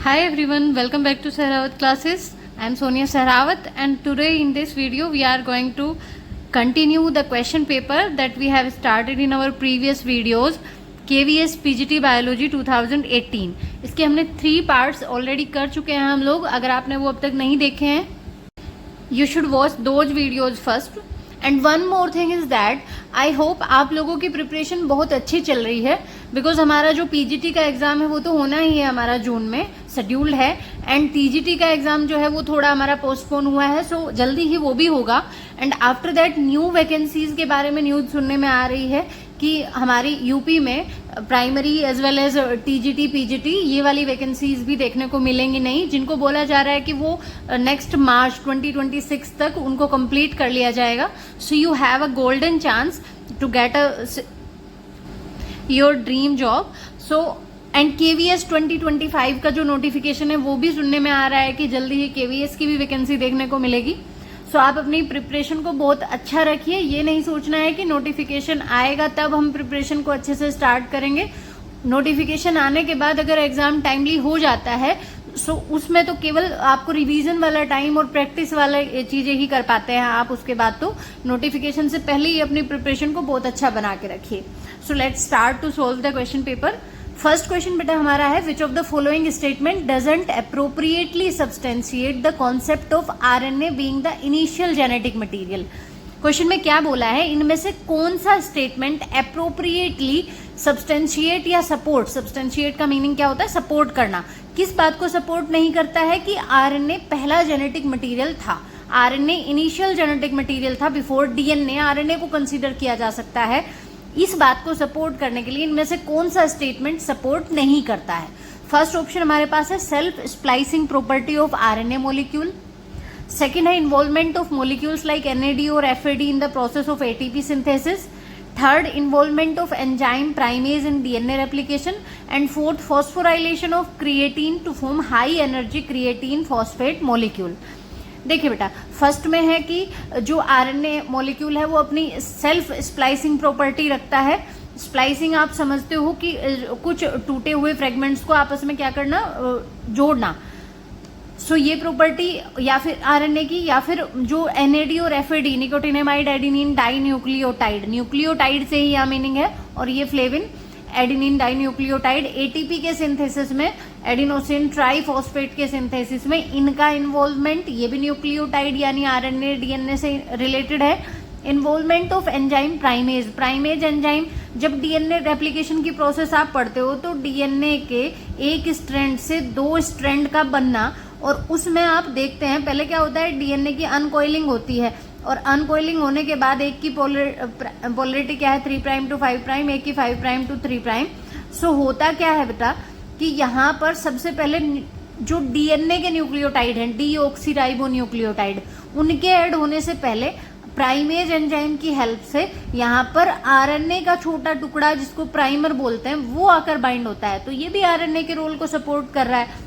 Hi everyone, welcome back to Sehrawat classes. I am Sonia Sehrawat and today in this video we are going to continue the question paper that we have started in our previous videos KVS PGT Biology 2018. इसके हमने 3 parts already कर चुके हैं हम लोग. अगर आपने वो अब तक नहीं देखे हैं you should watch those videos first. And one more thing is that I hope आप लोगों की प्रिपरेशन बहुत अच्छी चल रही है बिकॉज हमारा जो पीजीटी का एग्जाम है वो तो होना ही है, हमारा जून में शेड्यूल्ड है. एंड टीजीटी का एग्जाम जो है वो थोड़ा हमारा पोस्टपोन हुआ है, सो जल्दी ही वो भी होगा. And after that new vacancies के बारे में न्यूज सुनने में आ रही है कि हमारी यूपी में primary as well as TGT PGT ये वाली वैकेंसीज भी देखने को मिलेंगी नहीं, जिनको बोला जा रहा है कि वो नेक्स्ट मार्च 2026 तक उनको कंप्लीट कर लिया जाएगा. So you have a golden chance to get your dream job. So and KVS 2025 का जो नोटिफिकेशन है वो भी सुनने में आ रहा है कि जल्दी ही केवीएस की भी वैकेंसी देखने को मिलेगी. सो आप अपनी प्रिपरेशन को बहुत अच्छा रखिए. ये नहीं सोचना है कि नोटिफिकेशन आएगा तब हम प्रिपरेशन को अच्छे से स्टार्ट करेंगे. नोटिफिकेशन आने के बाद अगर एग्जाम टाइमली हो जाता है सो उसमें तो केवल आपको रिवीजन वाला टाइम और प्रैक्टिस वाला चीजें ही कर पाते हैं आप. उसके बाद तो नोटिफिकेशन से पहले ही अपनी प्रिपरेशन को बहुत अच्छा बना के रखिए. So let's start to solve the question paper. First question बेटा हमारा है which of the following statement doesn't appropriately substantiate the concept of RNA being the initial genetic material. Question में क्या बोला है, इनमें से कौन सा स्टेटमेंट अप्रोप्रिएटली सब्सटेंशिएट या सपोर्ट, सब्सटेंशिएट का मीनिंग क्या होता है, सपोर्ट करना, किस बात को सपोर्ट नहीं करता है कि आरएनए पहला जेनेटिक मटेरियल था, आरएनए इनिशियल जेनेटिक मटेरियल था बिफोर डीएनए, आरएनए को कंसीडर किया जा सकता है. इस बात को सपोर्ट करने के लिए इनमें से कौन सा स्टेटमेंट सपोर्ट नहीं करता है. फर्स्ट ऑप्शन हमारे पास है self splicing property of RNA molecule. Second है involvement of molecules like NAD और FAD in the process of ATP synthesis. Third involvement of enzyme primase in DNA replication. And fourth phosphorylation of creatine to form high energy creatine phosphate molecule. देखिए बेटा first में है कि जो RNA molecule है वो अपनी सेल्फ स्प्लाइसिंग प्रॉपर्टी रखता है. स्प्लाइसिंग आप समझते हो कि कुछ टूटे हुए फ्रेगमेंट्स को आपस में क्या करना, जोड़ना. सो ये प्रॉपर्टी या फिर आरएनए की या फिर जो एनएडी और FAD nicotinamide adenine dinucleotide, nucleotide से ही यह मीनिंग है, और ये फ्लेविन एडेनिन डाइन्यूक्लियोटाइड एटीपी के सिंथेसिस में, एडिनोसिन ट्राइफॉस्फेट के सिंथेसिस में इनका इन्वॉल्वमेंट, ये भी न्यूक्लियोटाइड यानी आरएनए डीएनए से रिलेटेड है. Involvement of enzyme primase, primase enzyme, जब डीएनए रेप्लिकेशन की प्रोसेस आप पढ़ते हो तो डीएनए के एक स्ट्रैंड से 2 स्ट्रैंड का बनना, और उसमें आप देखते हैं पहले क्या होता है, डीएनए की अनकॉइलिंग होती है, और अनकॉइलिंग होने के बाद एक की पोलरिटी क्या है 3 प्राइम टू 5 प्राइम, एक की 5 प्राइम टू 3 प्राइम. सो होता क्या है बेटा कि यहाँ पर सबसे पहले जो डीएनए के न्यूक्लियोटाइड हैं, डीऑक्सीराइबो न्यूक्लियोटाइड, उनके ऐड होने से पहले प्राइमेज एंजाइम की हेल्प से यहाँ पर आरएनए का छोटा टुकड़ा जिसको प्राइमर बोलते हैं वो आकर बाइंड होता है. तो ये भी आरएनए के रोल को सपोर्ट कर रहा है.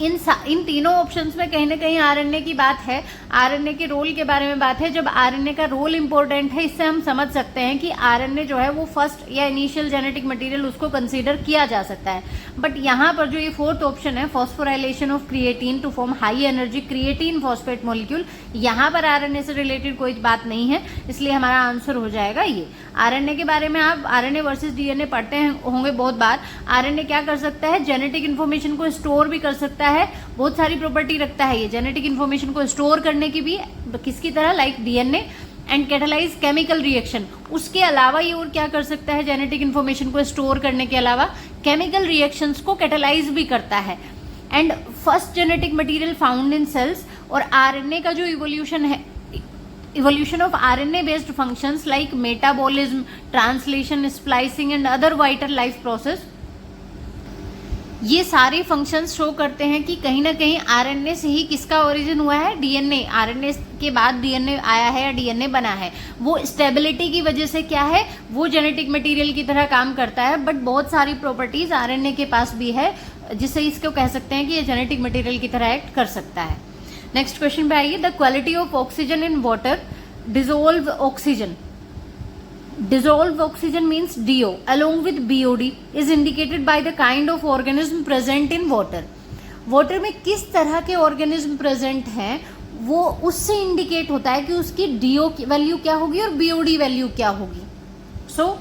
इन तीनों ऑप्शंस में कहीं ना कहीं आरएनए की बात है, आरएनए के रोल के बारे में बात है. जब आरएनए का रोल इंपॉर्टेंट है इससे हम समझ सकते हैं कि आरएनए जो है वो फर्स्ट या इनिशियल जेनेटिक मटेरियल उसको कंसीडर किया जा सकता है. बट यहाँ पर जो ये फोर्थ ऑप्शन है phosphorylation of creatine to form high energy creatine phosphate molecule, यहाँ पर आरएनए से रिलेटेड कोई बात नहीं है, इसलिए हमारा आंसर हो जाएगा ये. आरएनए के बारे में आप आरएनए वर्सेस डीएनए पढ़ते होंगे बहुत बार. आरएनए क्या कर सकता है, जेनेटिक इन्फॉर्मेशन को स्टोर भी कर सकता है, बहुत सारी प्रॉपर्टी रखता है ये जेनेटिक इन्फॉर्मेशन को स्टोर करने की भी, किसकी तरह, like DNA. And catalyse chemical reaction, उसके अलावा ये और क्या कर सकता है, जेनेटिक इन्फॉर्मेशन को स्टोर करने के अलावा केमिकल रिएक्शंस को कैटालाइज भी करता है. And first genetic material found in cells, और आरएनए का जो इवोल्यूशन है, evolution of RNA based functions like metabolism, translation, splicing and other vital life process, ये सारे फंक्शंस शो करते हैं कि कहीं ना कहीं आरएनए से ही किसका ओरिजिन हुआ है, डीएनए. आरएनए के बाद डीएनए आया है या डीएनए बना है. वो स्टेबिलिटी की वजह से क्या है, वो जेनेटिक मटेरियल की तरह काम करता है. बट बहुत सारी प्रॉपर्टीज आरएनए के पास भी है जिससे इसको कह सकते हैं कि ये जेनेटिक मटेरियल की तरह एक्ट कर सकता है. नेक्स्ट क्वेश्चन पे आइए. The quality of oxygen in water, dissolve oxygen, dissolved oxygen means DO along with BOD is indicated by the kind of organism present in water. Water में किस तरह के ऑर्गेनिज्म प्रेजेंट हैं वो उससे इंडिकेट होता है कि उसकी डीओ की वैल्यू क्या होगी और बीओडी वैल्यू क्या होगी। सो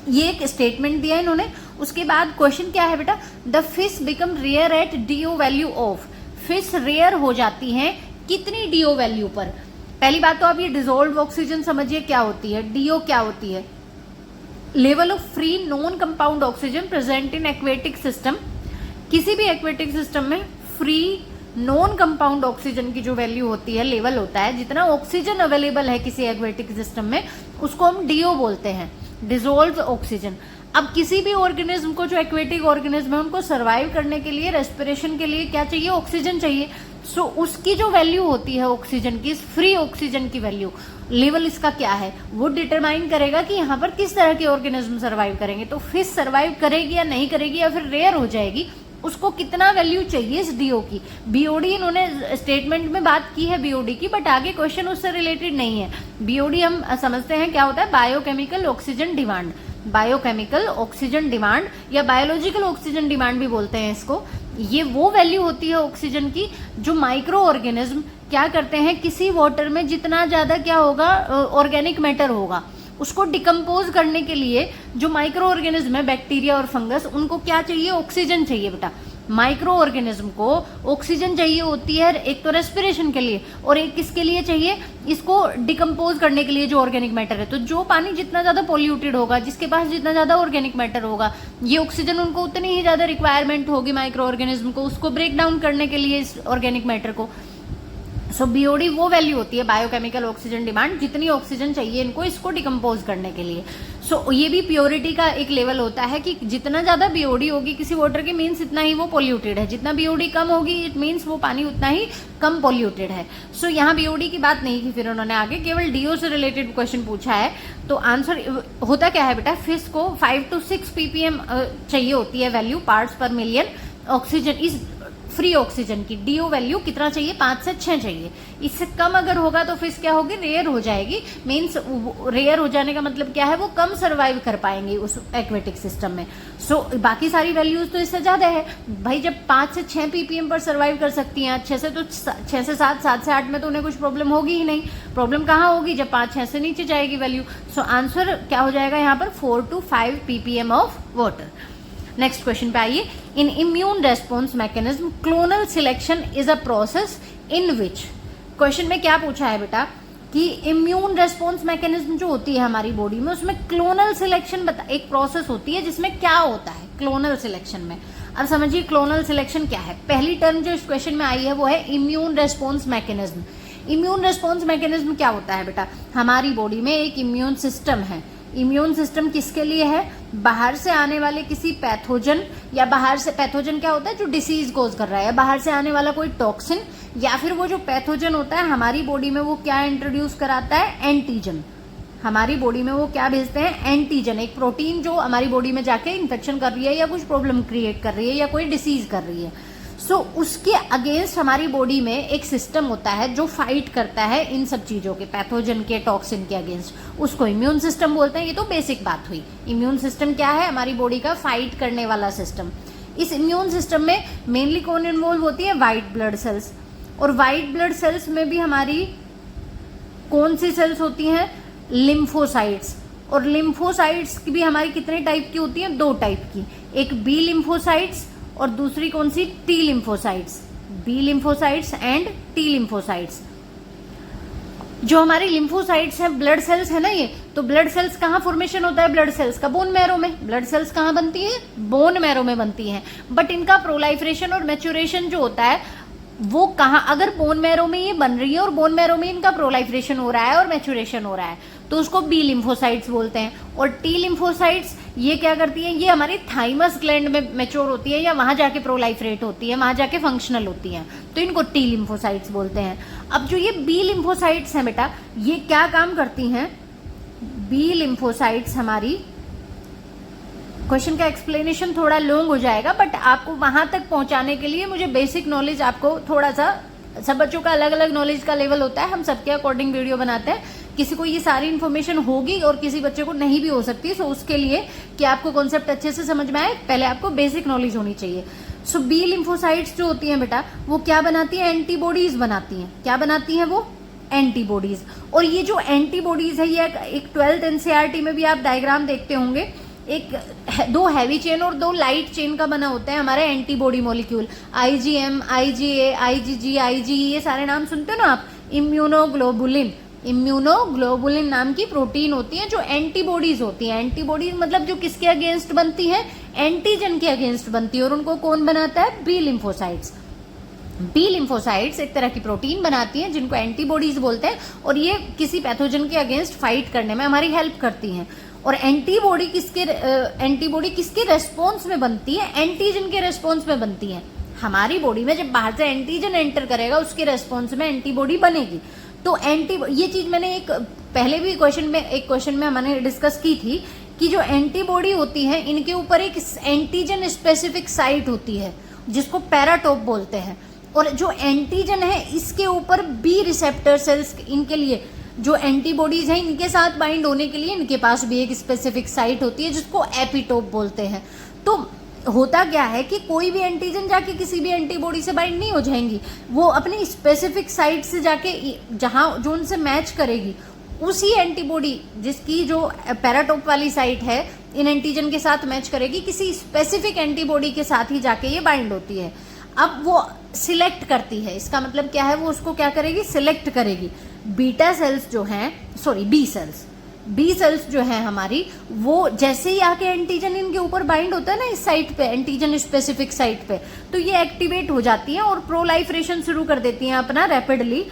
ये एक स्टेटमेंट दिया इन्होंने। उसके बाद क्वेश्चन क्या है बेटा, the fish become rare at DO value of, fish rare हो जाती हैं कितनी डीओ वैल्यू पर। पहली बात तो आप ये डिसॉल्व ऑक्सीजन समझिए क्या होती है, डीओ क्या होती है, level of free non compound oxygen present in aquatic system. किसी भी एक्वेटिक सिस्टम में फ्री नॉन कंपाउंड ऑक्सीजन की जो वैल्यू होती है, लेवल होता है, जितना ऑक्सीजन अवेलेबल है किसी एक्वेटिक सिस्टम में, उसको हम डीओ बोलते हैं, डिसॉल्व ऑक्सीजन। अब किसी भी ऑर्गेनिज्म को, जो एक्वेटिक ऑर्गेनिज्म है, उनको सर्वाइव करने के लिए, रेस्पिरेशन के लिए क्या चाहिए, ऑक्सीजन चाहिए। सो उसकी जो वैल्यू होती है ऑक्सीजन की, फ्री ऑक्सीजन की वैल्यू, लेवल इसका क्या है, वो डिटरमाइन करेगा कि यहाँ पर किस तरह के ऑर्गेनिज्म सर्वाइव करेंगे। तो फिश सर्वाइव करेगी या नहीं करेगी या फिर रेयर हो जाएगी, उसको कितना वैल्यू चाहिए इस डीओ की। बीओडी इन्होंने स्टेटमेंट में बात की है बीओडी की, बट आगे क्वेश्चन उससे रिलेटेड नहीं है। बीओडी हम समझते हैं क्या होता है, biochemical oxygen demand, biochemical oxygen demand या बायोलॉजिकल ऑक्सीजन डिमांड भी बोलते हैं इसको। ये वो वैल्यू होती है ऑक्सीजन की जो माइक्रो ऑर्गेनिज्म क्या करते हैं, किसी वाटर में जितना ज्यादा क्या होगा, ऑर्गेनिक मैटर होगा, उसको डिकम्पोज करने के लिए जो माइक्रो ऑर्गेनिज्म है, बैक्टीरिया और फंगस, उनको क्या चाहिए, ऑक्सीजन चाहिए बेटा। माइक्रो ऑर्गेनिज्म को ऑक्सीजन चाहिए होती है, एक तो रेस्पिरेशन के लिए और एक किसके लिए चाहिए, इसको डिकम्पोज करने के लिए जो ऑर्गेनिक मैटर है। तो जो पानी जितना ज्यादा पोल्यूटेड होगा, जिसके पास जितना ज्यादा ऑर्गेनिक मैटर होगा, ये ऑक्सीजन उनको उतनी ही ज्यादा रिक्वायरमेंट होगी माइक्रो ऑर्गेनिज्म को, उसको ब्रेक डाउन करने के लिए इस ऑर्गेनिक मैटर को। सो बीओडी वो वैल्यू होती है, बायोकेमिकल ऑक्सीजन डिमांड, जितनी ऑक्सीजन चाहिए इनको इसको डिकम्पोज करने के लिए। सो ये भी प्योरिटी का एक लेवल होता है कि जितना ज्यादा बीओडी होगी किसी वाटर की, मीन्स इतना ही वो पोल्यूटेड है, जितना बीओडी कम होगी इट मीन्स वो पानी उतना ही कम पोल्यूटेड है। सो यहाँ बीओडी की बात नहीं की, फिर उन्होंने आगे केवल डीओ से रिलेटेड क्वेश्चन पूछा है। तो आंसर होता क्या है बेटा, फिश को 5 to 6 ppm चाहिए होती है वैल्यू, पार्ट्स पर मिलियन ऑक्सीजन इस फ्री ऑक्सीजन की। डीओ वैल्यू कितना चाहिए, 5 से 6 चाहिए। इससे कम अगर होगा तो फिश क्या होगी, रेयर हो जाएगी। मीन्स रेयर हो जाने का मतलब क्या है, वो कम सर्वाइव कर पाएंगे उस एक्वेटिक सिस्टम में। सो बाकी सारी वैल्यूज तो इससे ज्यादा है भाई। जब 5 से 6 ppm पर सर्वाइव कर सकती हैं, 6 से 7, 7 से 8 में तो उन्हें कुछ प्रॉब्लम होगी ही नहीं। प्रॉब्लम कहाँ होगी, जब 5-6 से नीचे जाएगी वैल्यू। सो आंसर क्या हो जाएगा यहाँ पर, 4 to 5 ppm of water. Next question पे आइए, in immune response mechanism clonal selection is a process in which. Question में क्या पूछा है बेटा कि इम्यून रेस्पॉन्स मैकेनिज्म जो होती है हमारी बॉडी में, उसमें क्लोनल सिलेक्शन एक प्रोसेस होती है जिसमें क्या होता है क्लोनल सिलेक्शन में। अब समझिए क्लोनल सिलेक्शन क्या है। पहली टर्म जो इस क्वेश्चन में आई है वो है immune response mechanism. Immune response mechanism क्या होता है बेटा, हमारी बॉडी में एक इम्यून सिस्टम है। इम्यून सिस्टम किसके लिए है, बाहर से आने वाले किसी पैथोजन, या बाहर से, पैथोजन क्या होता है जो डिसीज कोज कर रहा है, बाहर से आने वाला कोई टॉक्सिन, या फिर वो जो पैथोजन होता है हमारी बॉडी में वो क्या इंट्रोड्यूस कराता है, एंटीजन। हमारी बॉडी में वो क्या भेजते हैं, एंटीजन, एक प्रोटीन जो हमारी बॉडी में जाके इन्फेक्शन कर रही है या कुछ प्रॉब्लम क्रिएट कर रही है या कोई डिसीज कर रही है। सो उसके अगेंस्ट हमारी बॉडी में एक सिस्टम होता है जो फाइट करता है इन सब चीजों के, पैथोजन के, टॉक्सिन के अगेंस्ट, उसको इम्यून सिस्टम बोलते हैं। ये तो बेसिक बात हुई। इम्यून सिस्टम क्या है, हमारी बॉडी का फाइट करने वाला सिस्टम। इस इम्यून सिस्टम में मेनली कौन इन्वॉल्व होती है, व्हाइट ब्लड सेल्स। और व्हाइट ब्लड सेल्स में भी हमारी कौन सी सेल्स होती हैं, लिम्फोसाइट्स। और लिम्फोसाइट्स की भी हमारी कितने टाइप की होती है, 2 टाइप की, एक बी लिम्फोसाइट्स और दूसरी कौन सी, T lymphocytes. B lymphocytes and T lymphocytes. जो हमारी लिम्फोसाइट्स हैं, ब्लड सेल्स है ना ये, तो ब्लड सेल्स कहाँ फॉर्मेशन होता है, ब्लड सेल्स का बोन मैरो में। ब्लड सेल्स कहाँ बनती है, बोन मैरो में बनती हैं। बट इनका प्रोलाइफरेशन और मैच्योरेशन जो होता है वो कहाँ, अगर बोन मैरो में ये बन रही है और बोन मैरो में इनका प्रोलाइफरेशन हो रहा है और मैच्योरेशन हो रहा है, तो उसको बी लिम्फोसाइट्स बोलते हैं। और टी लिम्फोसाइट्स ये क्या करती है, ये हमारी थाइमस ग्लैंड में मैच्योर होती है या वहां जाके प्रोलाइफरेट होती है, वहां जाके फंक्शनल होती है, तो इनको टी लिम्फोसाइट्स बोलते हैं। अब जो ये बी लिम्फोसाइट्स हैं बेटा, ये क्या काम करती हैं, बी लिम्फोसाइट्स हमारी, क्वेश्चन का एक्सप्लेनेशन थोड़ा लॉन्ग हो जाएगा, बट आपको वहां तक पहुंचाने के लिए मुझे बेसिक नॉलेज, आपको थोड़ा सा, सब बच्चों का अलग अलग नॉलेज का लेवल होता है, हम सबके अकॉर्डिंग वीडियो बनाते हैं। किसी को ये सारी इन्फॉर्मेशन होगी और किसी बच्चे को नहीं भी हो सकती। सो उसके लिए कि आपको कॉन्सेप्ट अच्छे से समझ में आए, पहले आपको बेसिक नॉलेज होनी चाहिए। सो बी लिम्फोसाइट्स जो होती हैं बेटा वो क्या बनाती है, एंटीबॉडीज बनाती हैं। क्या बनाती हैं वो, एंटीबॉडीज। और ये जो एंटीबॉडीज है ये एक 12th एनसीईआरटी में भी आप डायग्राम देखते होंगे, एक 2 हैवी चेन और 2 लाइट चेन का बना होता है हमारे antibody molecule. IgM, IgA, IgG, IgE, ये सारे नाम सुनते हो ना आप। इम्यूनोग्लोबुलिन, इम्यूनोग्लोबुलिन नाम की प्रोटीन होती है जो एंटीबॉडीज होती है। एंटीबॉडीज मतलब जो किसके अगेंस्ट बनती है, एंटीजन के अगेंस्ट बनती है। और उनको कौन बनाता है, बी लिम्फोसाइट्स। बी लिम्फोसाइट्स एक तरह की प्रोटीन बनाती हैं जिनको एंटीबॉडीज बोलते हैं, और ये किसी पैथोजन के अगेंस्ट फाइट करने में हमारी हेल्प करती हैं। और एंटीबॉडी किसके रेस्पॉन्स में बनती है, एंटीजन के रेस्पॉन्स में बनती है। हमारी बॉडी में जब बाहर से एंटीजन एंटर करेगा उसके रेस्पॉन्स में एंटीबॉडी बनेगी। तो ये चीज मैंने पहले भी एक क्वेश्चन में मैंने डिस्कस की थी कि जो एंटीबॉडी होती है इनके ऊपर एक एंटीजन स्पेसिफिक साइट होती है जिसको पैराटोप बोलते हैं। और जो एंटीजन है इसके ऊपर बी रिसेप्टर सेल्स, इनके लिए जो एंटीबॉडीज हैं इनके साथ बाइंड होने के लिए इनके पास भी एक स्पेसिफिक साइट होती है जिसको एपिटोप बोलते हैं। तो होता क्या है कि कोई भी एंटीजन जाके किसी भी एंटीबॉडी से बाइंड नहीं हो जाएंगी, वो अपनी स्पेसिफिक साइट से जाके जहां जो उनसे मैच करेगी उसी एंटीबॉडी जिसकी जो पैराटोप वाली साइट है इन एंटीजन के साथ मैच करेगी, किसी स्पेसिफिक एंटीबॉडी के साथ ही जाके ये बाइंड होती है। अब वो सिलेक्ट करती है, इसका मतलब क्या है, वो उसको क्या करेगी, सिलेक्ट करेगी। बीटा सेल्स जो हैं, सॉरी बी सेल्स जो है हमारी, वो जैसे ही आके एंटीजन इनके ऊपर बाइंड होता है ना इस साइट पे, एंटीजन स्पेसिफिक साइट पे, तो ये एक्टिवेट हो जाती है और प्रोलाइफरेशन शुरू कर देती हैं अपना रैपिडली।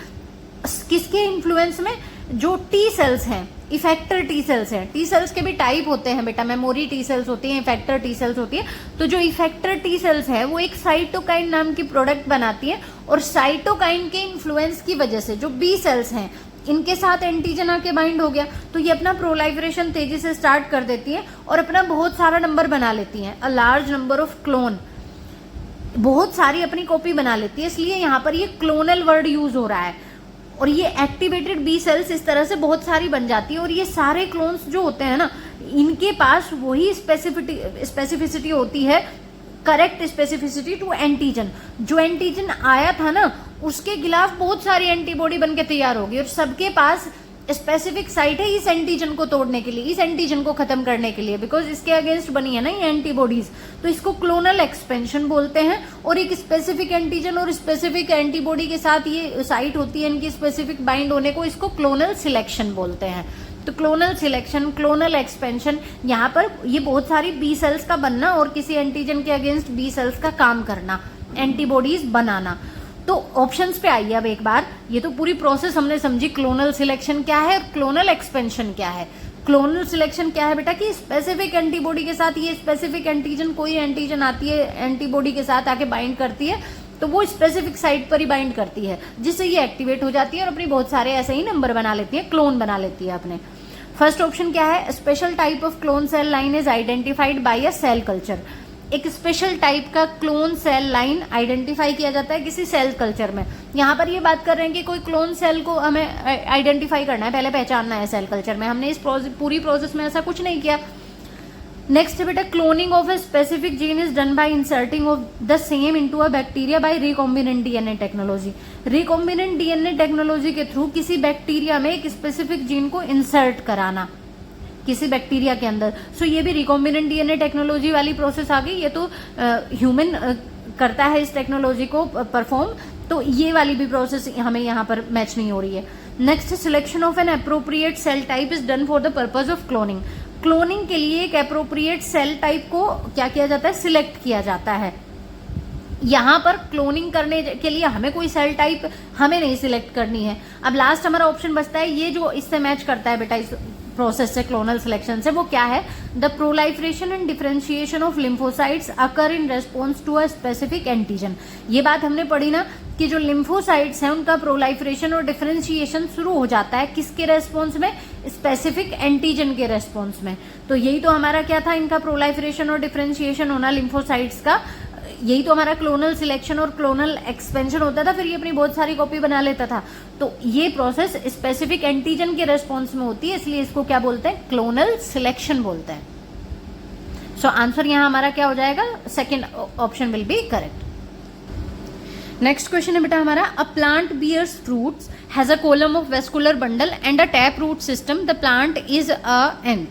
किसके इन्फ्लुएंस में, जो टी सेल्स हैं, इफेक्टर टी सेल्स हैं। टी सेल्स के भी टाइप होते हैं बेटा, मेमोरी टी सेल्स होती हैं, इफेक्टर टी सेल्स होती है। तो जो इफेक्टर टी सेल्स है वो एक साइटोकाइन नाम की प्रोडक्ट बनाती है, और साइटोकाइन के इन्फ्लुएंस की वजह से जो बी सेल्स हैं इनके साथ एंटीजन आके बाइंड हो गया, तो ये अपना प्रोलाइफरेशन तेजी से स्टार्ट कर देती है और अपना बहुत सारा नंबर बना लेती हैं, a large number of clone, बहुत सारी अपनी कॉपी बना लेती है। इसलिए यहाँ पर ये क्लोनल वर्ड यूज हो रहा है। और ये एक्टिवेटेड बी सेल्स इस तरह से बहुत सारी बन जाती है, और ये सारे क्लोन्स जो होते हैं ना इनके पास वही स्पेसिफिसिटी होती है, करेक्ट स्पेसिफिसिटी टू एंटीजन। जो एंटीजन आया था ना उसके खिलाफ बहुत सारी एंटीबॉडी बनके तैयार होगी, और सबके पास स्पेसिफिक साइट है इस एंटीजन को तोड़ने के लिए, इस एंटीजन को खत्म करने के लिए, बिकॉज इसके अगेंस्ट बनी है ना ये एंटीबॉडीज। तो इसको क्लोनल एक्सपेंशन बोलते हैं। और एक स्पेसिफिक एंटीजन और स्पेसिफिक एंटीबॉडी के साथ ये साइट होती है इनकी स्पेसिफिक बाइंड होने को, इसको क्लोनल सिलेक्शन बोलते हैं। तो क्लोनल सिलेक्शन, क्लोनल एक्सपेंशन, यहाँ पर ये बहुत सारी बी सेल्स का बनना और किसी एंटीजन के अगेंस्ट बी सेल्स का काम करना, एंटीबॉडीज बनाना। तो ऑप्शंस पे आइए अब एक बार, ये तो पूरी प्रोसेस हमने समझी, क्लोनल सिलेक्शन क्या है और क्लोनल एक्सपेंशन क्या है। क्लोनल सिलेक्शन क्या है बेटा कि स्पेसिफिक एंटीबॉडी के साथ ये स्पेसिफिक एंटीजन, कोई एंटीजन आती है एंटीबॉडी के साथ आके बाइंड करती है, तो वो स्पेसिफिक साइट पर ही बाइंड करती है जिससे ये एक्टिवेट हो जाती है और अपनी बहुत सारे ऐसे ही नंबर बना लेती है, क्लोन बना लेती है अपने। फर्स्ट ऑप्शन क्या है, special type of clone cell line is identified by a cell culture. एक स्पेशल टाइप का क्लोन सेल लाइन आइडेंटिफाई किया जाता है किसी सेल कल्चर में। यहाँ पर ये बात कर रहे हैं कि कोई क्लोन सेल को हमें आइडेंटिफाई करना है, पहले पहचानना है सेल कल्चर में। हमने इस पूरी प्रोसेस में ऐसा कुछ नहीं किया। नेक्स्ट बेटा, cloning of a specific gene is done by inserting of the same into a bacteria by recombinant DNA technology. Recombinant DNA technology के थ्रू किसी बैक्टीरिया में एक स्पेसिफिक जीन को इंसर्ट कराना किसी बैक्टीरिया के अंदर। सो ये भी रिकॉम्बिनेंट डीएनए टेक्नोलॉजी वाली प्रोसेस आ गई। ये तो ह्यूमन करता है इस टेक्नोलॉजी को परफॉर्म, तो ये वाली भी प्रोसेस हमें यहाँ पर मैच नहीं हो रही है। Next, selection of an appropriate cell type is done for the purpose of cloning. Cloning के लिए एक अप्रोप्रिएट सेल टाइप को क्या किया जाता है, सिलेक्ट किया जाता है। यहाँ पर क्लोनिंग करने के लिए हमें कोई सेल टाइप हमें नहीं सिलेक्ट करनी है। अब लास्ट हमारा ऑप्शन बचता है ये जो इससे मैच करता है बेटा इस प्रोसेस से, क्लोनल सिलेक्शन से, वो क्या है, the proliferation and differentiation of lymphocytes occur in response to a specific antigen. ये बात हमने पढ़ी ना कि जो लिम्फोसाइट्स हैं उनका प्रोलाइफरेशन और डिफरेंशिएशन शुरू हो जाता है किसके रेस्पॉन्स में, स्पेसिफिक एंटीजन के रेस्पॉन्स में। तो यही तो हमारा क्या था, इनका प्रोलाइफरेशन और डिफरेंशिएशन होना लिम्फोसाइट्स का, यही तो हमारा क्लोनल सिलेक्शन और क्लोनल एक्सपेंशन होता था। फिर ये अपनी बहुत सारी कॉपी बना लेता था। तो ये प्रोसेस स्पेसिफिक एंटीजन के रेस्पॉन्स में होती है, इसलिए इसको क्या बोलते हैं, क्लोनल सिलेक्शन बोलते हैं। सो आंसर यहाँ हमारा क्या हो जाएगा, second option will be correct. Next question है बेटा हमारा, a plant bears fruits has a column of vascular bundle and a tap root system, the plant is a an.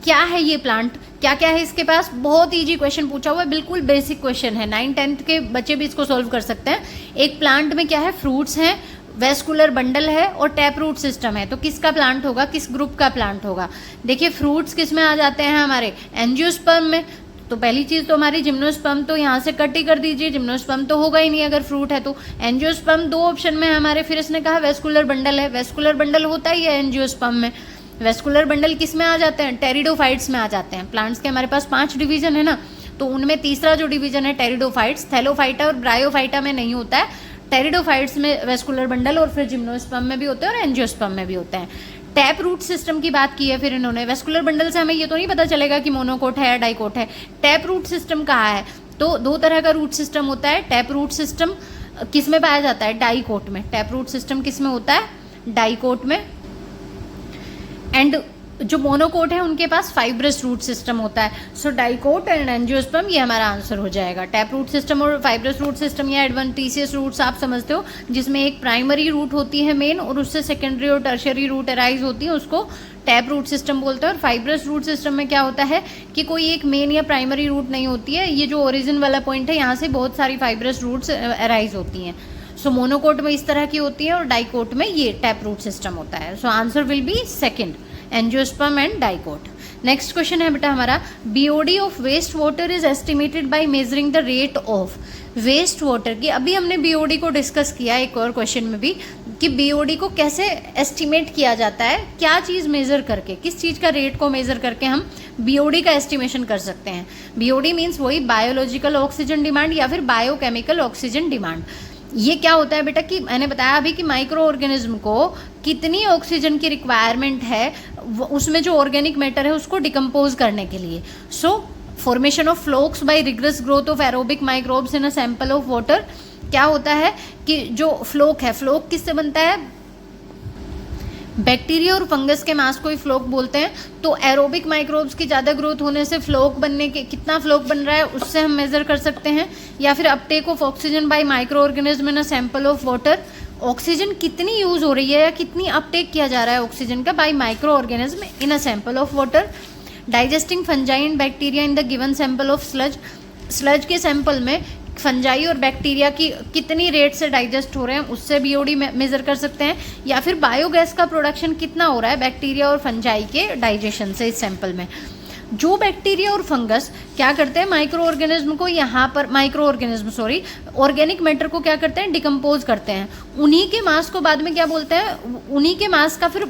क्या है ये प्लांट, क्या क्या है इसके पास, बहुत इजी क्वेश्चन पूछा हुआ है, बिल्कुल बेसिक क्वेश्चन है, 9th-10th के बच्चे भी इसको सॉल्व कर सकते हैं। एक प्लांट में क्या है, फ्रूट्स हैं, वेस्कुलर बंडल है और टैप रूट सिस्टम है, तो किसका प्लांट होगा, किस ग्रुप का प्लांट होगा। देखिए फ्रूट्स किस में आ जाते हैं हमारे, एंजियोस्पर्म में, तो पहली चीज तो हमारी जिम्नोस्पर्म तो यहाँ से कट ही कर दीजिए, जिम्नोस्पर्म तो होगा ही नहीं अगर फ्रूट है तो। एंजियोस्पर्म 2 ऑप्शन में है हमारे, फिर इसने कहा वेस्कुलर बंडल है, वेस्कुलर बंडल होता ही है एंजियोस्पर्म में। वेस्कुलर बंडल किस में आ जाते हैं, टेरिडोफाइट्स में आ जाते हैं। प्लांट्स के हमारे पास 5 डिवीजन है ना, तो उनमें तीसरा जो डिवीजन है टेरिडोफाइट्स, थैलोफाइटा और ब्रायोफाइटा में नहीं होता है, टेरिडोफाइट्स में वेस्कुलर बंडल और फिर जिम्नोस्पर्म में भी होते हैं और एंजियोस्पर्म में भी होते हैं। टैप रूट सिस्टम की बात की है फिर इन्होंने, वेस्कुलर बंडल से हमें ये तो नहीं पता चलेगा कि मोनोकोट है या डाइकोट है। टैप रूट सिस्टम कहा है, तो 2 तरह का रूट सिस्टम होता है। टैप रूट सिस्टम किस में पाया जाता है, डाइकोट में। टैप रूट सिस्टम किस में होता है, डाइकोट में। एंड जो मोनोकोट है उनके पास फाइब्रस रूट सिस्टम होता है। सो डाइकोट एंड एंजियोस्पर्म ये हमारा आंसर हो जाएगा। टैप रूट सिस्टम और फाइब्रस रूट सिस्टम या एडवेंटिशियस रूट्स आप समझते हो, जिसमें एक प्राइमरी रूट होती है मेन और उससे सेकेंडरी और टर्शियरी रूट अराइज होती है, उसको टैप रूट सिस्टम बोलते हैं। और फाइब्रस रूट सिस्टम में क्या होता है कि कोई एक मेन या प्राइमरी रूट नहीं होती है, ये जो ओरिजिन वाला पॉइंट है यहाँ से बहुत सारी फाइब्रस रूट्स अराइज होती हैं। सो मोनोकोट में इस तरह की होती है और डाइकोट में ये टैप रूट सिस्टम होता है। So answer will be second, angiosperm and dicot. Next question है बेटा हमारा, BOD of waste water is estimated by measuring the rate of waste water की। अभी हमने बीओडी को डिस्कस किया एक और क्वेश्चन में भी कि बीओडी को कैसे एस्टिमेट किया जाता है, क्या चीज़ मेजर करके, किस चीज़ का रेट को मेजर करके हम बीओडी का एस्टिमेशन कर सकते हैं। बीओडी मीन्स वही बायोलॉजिकल ऑक्सीजन डिमांड या फिर बायोकेमिकल ऑक्सीजन डिमांड। ये क्या होता है बेटा कि मैंने बताया अभी कि माइक्रो ऑर्गेनिज्म को कितनी ऑक्सीजन की रिक्वायरमेंट है उसमें जो ऑर्गेनिक मैटर है उसको डिकम्पोज करने के लिए। So formation of flocs by regress growth of aerobic microbes in a sample of water. क्या होता है कि जो फ्लोक है, फ्लोक किससे बनता है, बैक्टीरिया और फंगस के मास को ही फ्लोक बोलते हैं। तो एरोबिक माइक्रोब्स की ज़्यादा ग्रोथ होने से फ्लोक बनने के, कितना फ्लोक बन रहा है उससे हम मेजर कर सकते हैं। या फिर Uptake of oxygen by micro organism in a sample of water, oxygen कितनी यूज हो रही है या कितनी अपटेक किया जा रहा है ऑक्सीजन का bye micro organism in a sample of water. Digesting fungi and bacteria in the given sample of sludge, sludge के सैंपल में फंजाई और बैक्टीरिया की कितनी रेट से डाइजेस्ट हो रहे हैं उससे बीओडी मेजर कर सकते हैं। या फिर बायोगैस का प्रोडक्शन कितना हो रहा है बैक्टीरिया और फंजाई के डाइजेशन से इस सैंपल में। जो बैक्टीरिया और फंगस क्या करते हैं, माइक्रो ऑर्गेनिज्म को यहाँ पर, micro organism sorry, organic matter को क्या करते हैं, डिकम्पोज करते हैं। उन्हीं के मास को बाद में क्या बोलते हैं, उन्हीं के मास का फिर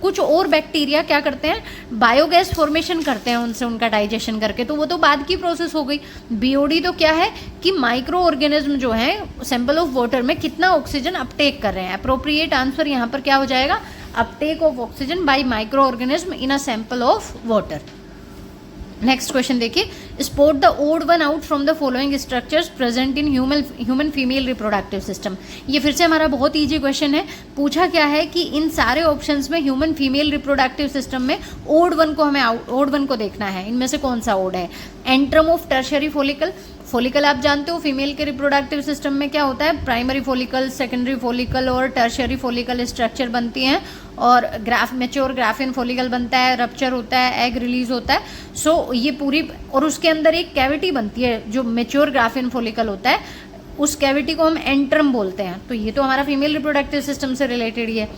कुछ और बैक्टीरिया क्या करते हैं, बायोगैस फॉर्मेशन करते हैं उनसे, उनका डाइजेशन करके, तो वो तो बाद की प्रोसेस हो गई। बीओडी तो क्या है कि माइक्रो ऑर्गेनिज्म जो है सैंपल ऑफ वाटर में कितना ऑक्सीजन अपटेक कर रहे हैं। अप्रोप्रिएट आंसर यहाँ पर क्या हो जाएगा, uptake of oxygen by micro organism in a sample of water. Next question देखिए, spot the odd one out from the following structures present in human female reproductive system. ये फिर से हमारा बहुत इजी क्वेश्चन है। पूछा क्या है कि इन सारे ऑप्शंस में ह्यूमन फीमेल रिप्रोडक्टिव सिस्टम में ओड वन को हमें ओड वन को देखना है, इनमें से कौन सा ओड है। Antrum of tertiary follicle, follicle आप जानते हो फीमेल के रिप्रोडक्टिव सिस्टम में क्या होता है, प्राइमरी फॉलिकल, सेकेंडरी फॉलिकल और टर्शियरी फॉलिकल स्ट्रक्चर बनती हैं और मैच्योर ग्राफिन फॉलिकल बनता है, रप्चर होता है, एग रिलीज होता है। सो ये पूरी, और उसके अंदर एक कैविटी बनती है जो मैच्योर ग्राफिन फॉलिकल होता है, उस कैविटी को हम एंट्रम बोलते हैं। तो ये तो हमारा फीमेल रिप्रोडक्टिव सिस्टम से रिलेटेड ही है।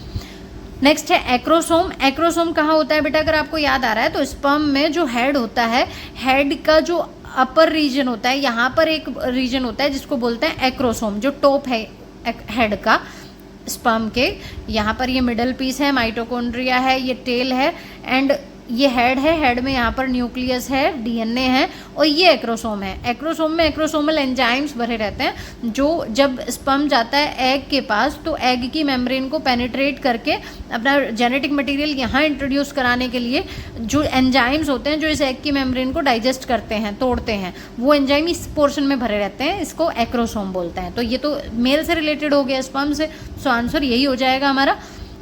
नेक्स्ट है एक्रोसोम। एक्रोसोम कहाँ होता है बेटा, अगर आपको याद आ रहा है तो स्पर्म में जो हेड होता है, हेड का जो अपर रीजन होता है, यहाँ पर एक रीजन होता है जिसको बोलते हैं एक्रोसोम, जो टॉप है हेड का स्पर्म के, यहाँ पर ये मिडल पीस है, माइटोकॉन्ड्रिया है, ये टेल है एंड ये हेड है। हेड में यहाँ पर न्यूक्लियस है, डीएनए है और ये एक्रोसोम है। एक्रोसोम में एक्रोसोमल एंजाइम्स भरे रहते हैं जो जब स्पर्म जाता है एग के पास तो एग की मेम्ब्रेन को पेनिट्रेट करके अपना जेनेटिक मटेरियल यहाँ इंट्रोड्यूस कराने के लिए जो एंजाइम्स होते हैं जो इस एग की मेम्ब्रेन को डाइजेस्ट करते हैं, तोड़ते हैं, वो एंजाइम इस पोर्शन में भरे रहते हैं, इसको एक्रोसोम बोलते हैं। तो ये तो मेल से रिलेटेड हो गया स्पर्म से, सो आंसर यही हो जाएगा हमारा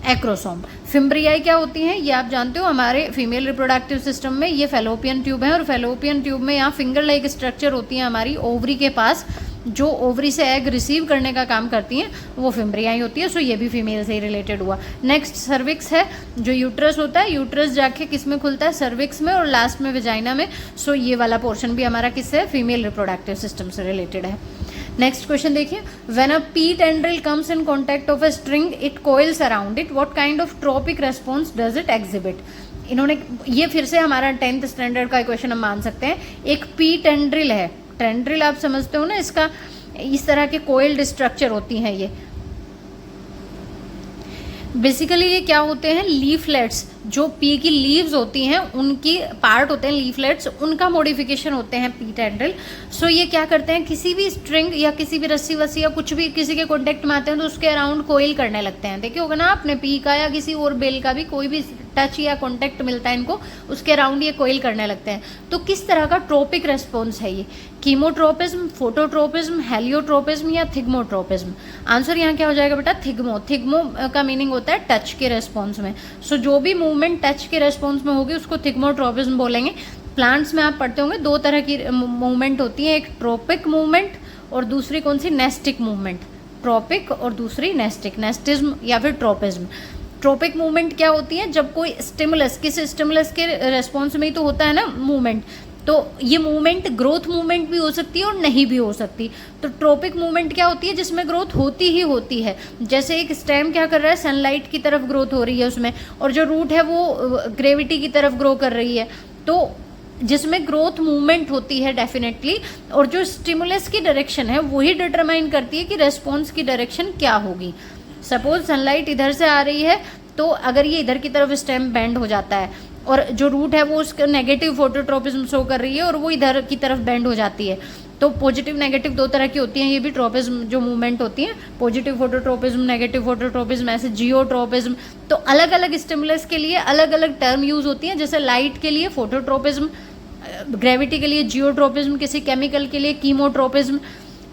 एक्रोसोम। फिम्ब्रियाई क्या होती हैं ये आप जानते हो, हमारे फीमेल रिप्रोडक्टिव सिस्टम में ये फेलोपियन ट्यूब है, और फेलोपियन ट्यूब में यहाँ फिंगर लाइक स्ट्रक्चर होती है हमारी ओवरी के पास, जो ओवरी से एग रिसीव करने का काम करती हैं, वो फिम्ब्रियाई होती है। सो ये भी फीमेल से ही रिलेटेड हुआ। नेक्स्ट सर्विक्स है, जो यूट्रस होता है, यूट्रस जाके किस में खुलता है, सर्विक्स में, और लास्ट में विजाइना में। सो ये वाला पोर्शन भी हमारा किससे है, फीमेल रिप्रोडक्टिव सिस्टम से रिलेटेड है। नेक्स्ट क्वेश्चन देखिए, when a P tendril comes in contact of a string it coils around it, what kind of trophic response does it exhibit. इन्होंने ये फिर से हमारा 10th स्टैंडर्ड का क्वेश्चन हम मान सकते हैं। एक पी टेंड्रिल है, टेंड्रिल आप समझते हो ना, इसका इस तरह के कोइल्ड स्ट्रक्चर होती हैं ये। बेसिकली ये क्या होते हैं, लीफलेट्स, जो पी की लीव्स होती हैं उनकी पार्ट होते हैं लीफलेट्स, उनका मॉडिफिकेशन होते हैं पी टेंड्रिल। सो ये क्या करते हैं, किसी भी स्ट्रिंग या किसी भी रस्सी वस्सी या कुछ भी किसी के कॉन्टेक्ट में आते हैं तो उसके अराउंड कोइल करने लगते हैं। देखिए होगा ना आपने, पी का या किसी और बेल का भी कोई भी टच या कॉन्टेक्ट मिलता है इनको, उसके अराउंड ये कोइल करने लगते हैं। तो किस तरह का ट्रोपिक रेस्पॉन्स है ये, कीमोट्रोपिज्म, फोटोट्रोपिज्म, हेलियोट्रोपिज्म या थिग्मोट्रोपिज्म। आंसर यहाँ क्या हो जाएगा बेटा, थिग्मो। थिग्मो का मीनिंग होता है टच के रेस्पॉन्स में। सो जो भी मूवमेंट टच के रेस्पॉन्स में होगी उसको थिग्मोट्रोपिज्म बोलेंगे। प्लांट्स में आप पढ़ते होंगे दो तरह की मूवमेंट होती है, एक ट्रोपिक मूवमेंट और दूसरी कौन सी, नेस्टिक मूवमेंट। ट्रोपिक और दूसरी नेस्टिक, नेस्टिज्म या फिर ट्रोपिज्म। ट्रोपिक मूवमेंट क्या होती है, जब कोई स्टिमुलस, किस स्टिमुलस के रेस्पॉन्स में ही तो होता है ना मूवमेंट, तो ये मूवमेंट ग्रोथ मूवमेंट भी हो सकती है और नहीं भी हो सकती। तो ट्रोपिक मूवमेंट क्या होती है, जिसमें ग्रोथ होती ही होती है। जैसे एक स्टेम क्या कर रहा है, सनलाइट की तरफ ग्रोथ हो रही है उसमें, और जो रूट है वो ग्रेविटी की तरफ ग्रो कर रही है, तो जिसमें ग्रोथ मूवमेंट होती है डेफिनेटली। और जो स्टिमुलस की डायरेक्शन है वही डिटरमाइन करती है कि रेस्पॉन्स की डायरेक्शन क्या होगी। सपोज सनलाइट इधर से आ रही है, तो अगर ये इधर की तरफ स्टेम बेंड हो जाता है और जो रूट है वो उसका नेगेटिव फोटोट्रोपिज्म शो कर रही है और वो इधर की तरफ बेंड हो जाती है, तो पॉजिटिव नेगेटिव दो तरह की होती हैं ये भी ट्रोपिज्म जो मूवमेंट होती है, पॉजिटिव फोटोट्रोपिज्म, नेगेटिव फोटोट्रोपिज्म, ऐसे जियोट्रोपिज्म। तो अलग अलग स्टिमुलस के लिए अलग अलग टर्म यूज होती हैं, जैसे लाइट के लिए फोटोट्रोपिज्म, ग्रेविटी के लिए जियोट्रोपिज्म, किसी केमिकल के लिए कीमोट्रोपिज्म,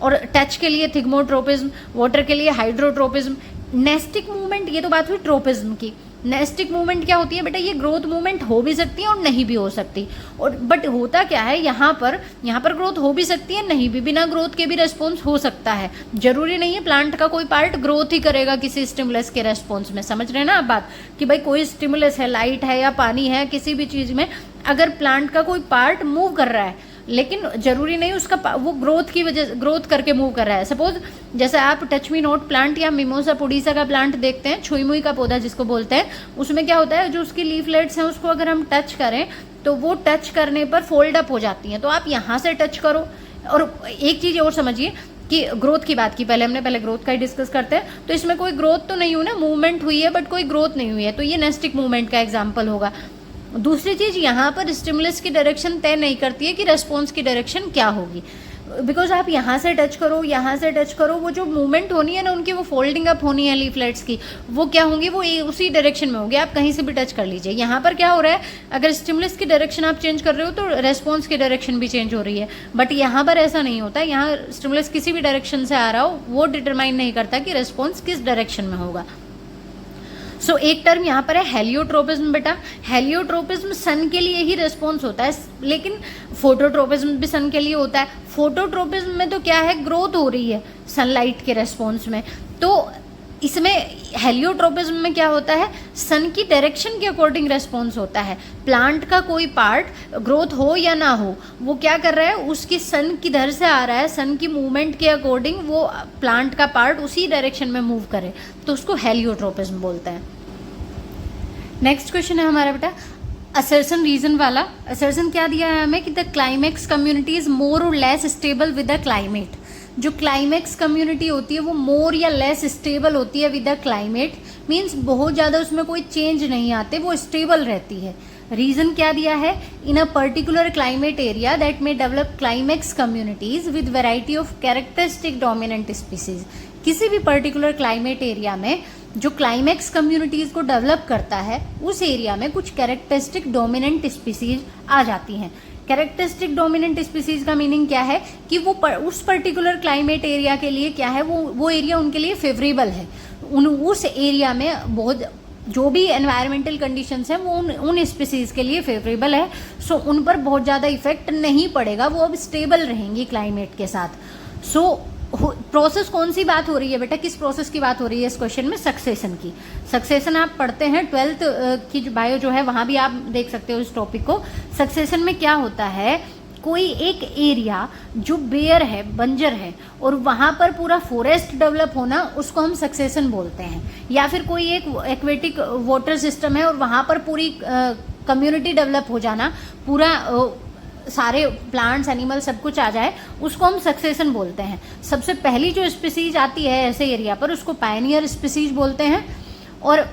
और टच के लिए थिग्मोट्रोपिज्म, वाटर के लिए हाइड्रोट्रोपिज्म। नेस्टिक मूवमेंट, ये तो बात हुई ट्रोपिज्म की। नेस्टिक मूवमेंट क्या होती है बेटा, ये ग्रोथ मूवमेंट हो भी सकती है और नहीं भी हो सकती। और बट होता क्या है, यहाँ पर ग्रोथ हो भी सकती है, नहीं भी, बिना ग्रोथ के भी रेस्पॉन्स हो सकता है। जरूरी नहीं है प्लांट का कोई पार्ट ग्रोथ ही करेगा किसी स्टिमुलस के रेस्पॉन्स में। समझ रहे हैं ना आप बात, कि भाई कोई स्टिमुलस है, लाइट है या पानी है, किसी भी चीज में अगर प्लांट का कोई पार्ट मूव कर रहा है, लेकिन जरूरी नहीं उसका वो ग्रोथ की वजह, ग्रोथ करके मूव कर रहा है। सपोज जैसे आप टच मी नॉट प्लांट या मिमोसा पुडीसा का प्लांट देखते हैं, छुई मुई का पौधा जिसको बोलते हैं, उसमें क्या होता है, जो उसकी लीफलेट्स हैं उसको अगर हम टच करें तो वो टच करने पर फोल्ड अप हो जाती हैं। तो आप यहाँ से टच करो। और एक चीज़ और समझिए कि ग्रोथ की बात की, पहले ग्रोथ का ही डिस्कस करते हैं। तो इसमें कोई ग्रोथ तो नहीं हुई ना, मूवमेंट हुई है बट कोई ग्रोथ नहीं हुई है, तो ये नेस्टिक मूवमेंट का एग्जाम्पल होगा। दूसरी चीज, यहाँ पर स्टिमुलस की डायरेक्शन तय नहीं करती है कि रेस्पॉन्स की डायरेक्शन क्या होगी, बिकॉज आप यहाँ से टच करो, यहाँ से टच करो, वो जो मूवमेंट होनी है ना उनकी, वो फोल्डिंग अप होनी है लीफलेट्स की, वो क्या होंगी, वो उसी डायरेक्शन में होगी। आप कहीं से भी टच कर लीजिए। यहाँ पर क्या हो रहा है, अगर स्टिमुलस की डायरेक्शन आप चेंज कर रहे हो तो रेस्पॉन्स की डायरेक्शन भी चेंज हो रही है, बट यहाँ पर ऐसा नहीं होता। यहाँ स्टिमुलस किसी भी डायरेक्शन से आ रहा हो, वो डिटरमाइन नहीं करता कि रेस्पॉन्स किस डायरेक्शन में होगा। सो एक टर्म यहाँ पर है हेलियोट्रोपिज्म। बेटा हेलियोट्रोपिज्म सन के लिए ही रेस्पॉन्स होता है, लेकिन फोटोट्रोपिज्म भी सन के लिए होता है। फोटोट्रोपिज्म में तो क्या है, ग्रोथ हो रही है सनलाइट के रेस्पॉन्स में, तो इसमें हेलियोट्रोपिज्म में क्या होता है, सन की डायरेक्शन के अकॉर्डिंग रेस्पॉन्स होता है। प्लांट का कोई पार्ट ग्रोथ हो या ना हो, वो क्या कर रहा है, उसकी सन किधर से आ रहा है, सन की मूवमेंट के अकॉर्डिंग वो प्लांट का पार्ट उसी डायरेक्शन में मूव करे, तो उसको हेलियोट्रोपिज्म बोलते हैं। नेक्स्ट क्वेश्चन है हमारा बेटा असर्शन रीजन वाला। असर्शन क्या दिया है हमें कि the climax community is more or less stable with the climate. जो क्लाइमेक्स कम्युनिटी होती है वो मोर या लेस स्टेबल होती है विद द क्लाइमेट, मीन्स बहुत ज़्यादा उसमें कोई चेंज नहीं आते, वो स्टेबल रहती है। रीजन क्या दिया है, in a particular climate area that may develop climax communities with variety of characteristic dominant species. किसी भी पर्टिकुलर क्लाइमेट एरिया में जो क्लाइमेक्स कम्युनिटीज को डेवलप करता है, उस एरिया में कुछ कैरेक्टरिस्टिक डोमिनेंट स्पीसीज आ जाती हैं। कैरेक्टरिस्टिक डोमिनेंट स्पीसीज का मीनिंग क्या है कि वो उस पर्टिकुलर क्लाइमेट एरिया के लिए क्या है, वो एरिया उनके लिए फेवरेबल है, उस एरिया में बहुत जो भी एनवायरमेंटल कंडीशंस हैं वो उन स्पीसीज के लिए फेवरेबल है। सो उन पर बहुत ज़्यादा इफेक्ट नहीं पड़ेगा, वो अब स्टेबल रहेंगी क्लाइमेट के साथ। सो प्रोसेस कौन सी बात हो रही है बेटा, किस प्रोसेस की बात हो रही है इस क्वेश्चन में? सक्सेशन की। सक्सेशन आप पढ़ते हैं 12th की बायो जो है वहां भी आप देख सकते हो इस टॉपिक को। सक्सेशन में क्या होता है, कोई एक एरिया जो बेयर है, बंजर है, और वहां पर पूरा फॉरेस्ट डेवलप होना, उसको हम सक्सेशन बोलते हैं। या फिर कोई एक एक्वेटिक वाटर सिस्टम है और वहां पर पूरी कम्युनिटी डेवलप हो जाना, पूरा सारे प्लांट्स एनिमल सब कुछ आ जाए, उसको हम सक्सेशन बोलते हैं। सबसे पहली जो स्पीसीज आती है ऐसे एरिया पर उसको पायनियर स्पीसीज बोलते हैं, और